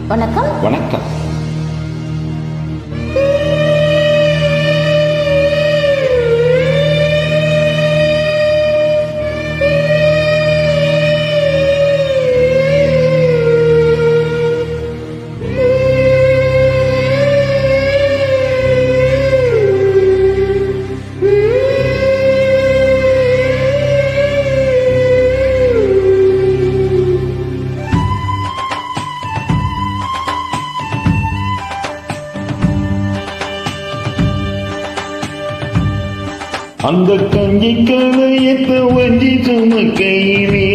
வணக்கம். வணக்கம். அந்த கஞ்சி கலையத்த வஞ்சி சுமக்கையிலே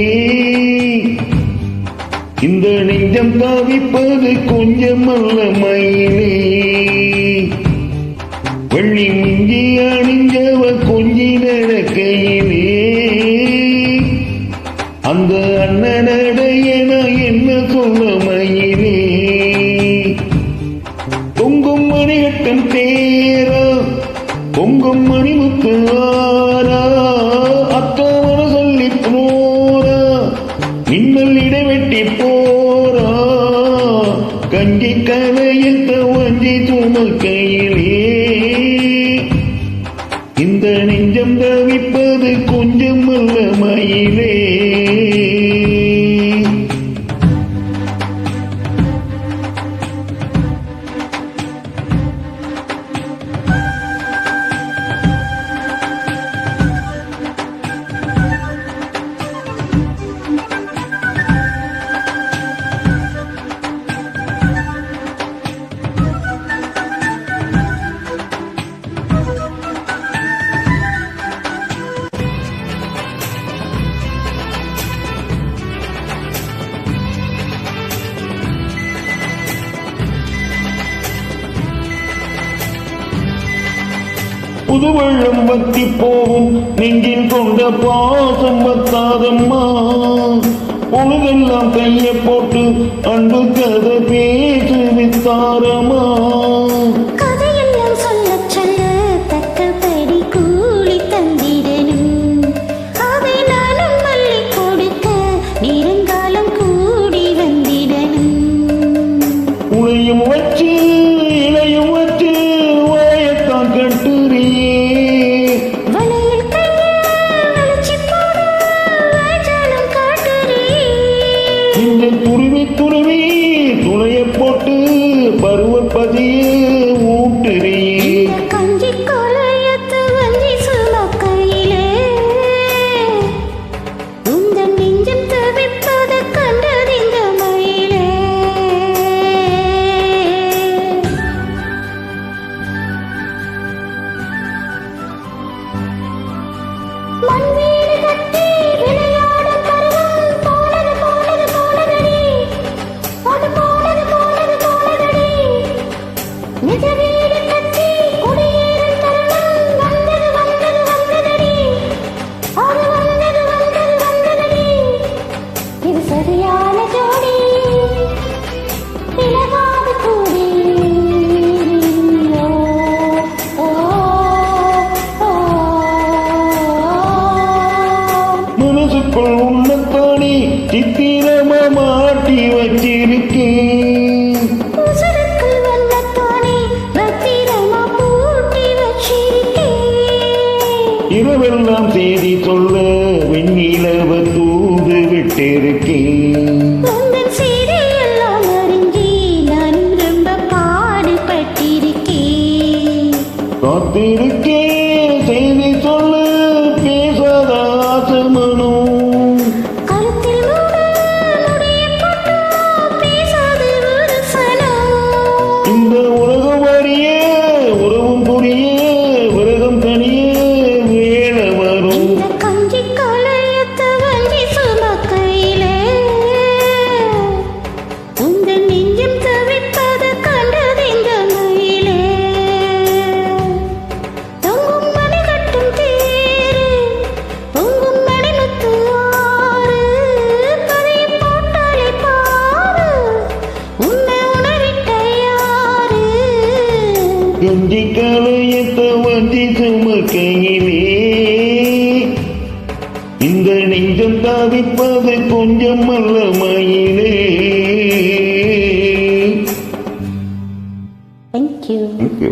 இந்த நெஞ்சம் தவிப்பது கொஞ்சம் அல்ல மயிலே. வள்ளி மிஞ்சி அணிஞ்சவ கொஞ்சி நடக்கையிலே அந்த அண்ணனடைய நான் என்ன சொல்ல மயிலே. பொங்கும் மணிகட்டம் தேரா பொங்கும் மணிமுத்து ஆரா அத்தவன சொல்லி போரா மின்னல் இடைவெட்டி போரா கஞ்சி கலையத்த வஞ்சி சுமக்கையிலே இந்த நெஞ்சம் தவிப்பது கொஞ்சம் அல்ல மயிலே. புதுவெள்ளம் வத்தி போகும் நெஞ்சில் கொண்ட பாசம் வத்தாதம்மா. பொழுதெல்லாம் கைய போட்டு அன்பு கதை பேசு வித்தாரமா. கதையெல்லாம் சொல்ல சொல்ல தக்கபடி கூலி தந்திடனும். அதை நானும் மல்லி கொடுக்க நெருங்காலம் கூடி வந்திடனும். உளையும் வச்சு இலையும் வச்சு வாயத்தான் கட்டுறியே. இந்த துருவி துருவி துணைய போட்டு பருவப்பதிய ஊட்டுறியே. கஞ்சி கொலையத்து வஞ்சி சுமக்கையிலே உந்தன் நெஞ்சம் தவிப்பது கண்டறிந்த மயிலே. மண்வீடு கட்டி விளையாடும் பருவம் போனது போனது போனதடி. அது போனது போனது போனதடி. நிஜ வீடு கட்டி குடியேறும் தருணம் வந்தது வந்தது வந்ததடி. அது வந்தது வந்தது வந்ததடி. இது சரியான ஜோடி விலகாது கூடி. ஓ, ஓ, ஓ. மனசுக்குள் உன்னத்தானே சித்திரமா மாட்டி வச்சிருக்கேன். உசுருக்குள் வந்தத்தானே பத்திரமா பூட்டி வச்சிருக்கேன். இரவெல்லாம் செய்தி சொல்ல வெண்ணிலவ தூது விட்டிருக்கேன். உந்தன் செய்தியெல்லாம் அறிஞ்சி நானும் ரொம்ப பாடுபட்டிருக்கேன். காத்திருக்கேன் செய்தி சொல்ல பேசாத ஆசமனும். கருத்தில் மூட முடிய போட்டு பேசாது ஒரு சனம். இந்த உலகம் அறிய உறவும் புரிய விரதம் தனிய வேள வரும். இந்த கஞ்சி கலையத்த வஞ்சி சுமக்கையிலே உந்தன் நெஞ்சம் தவிப்பது கண்டறிந்த மயிலே. தொங்கும் மணி கட்டும் தேரு பொங்கும் மணிமுத்து ஆறு கதையை போட்டாலே பாரு உன்னை உணவிட்ட யாரு. கஞ்சி கலையத்த வஞ்சி சுமக்கையிலே இந்த நெஞ்சம் தவிப்பது கொஞ்சம் அல்ல மயிலே. தேங்க்யூ. தேங்க்யூ.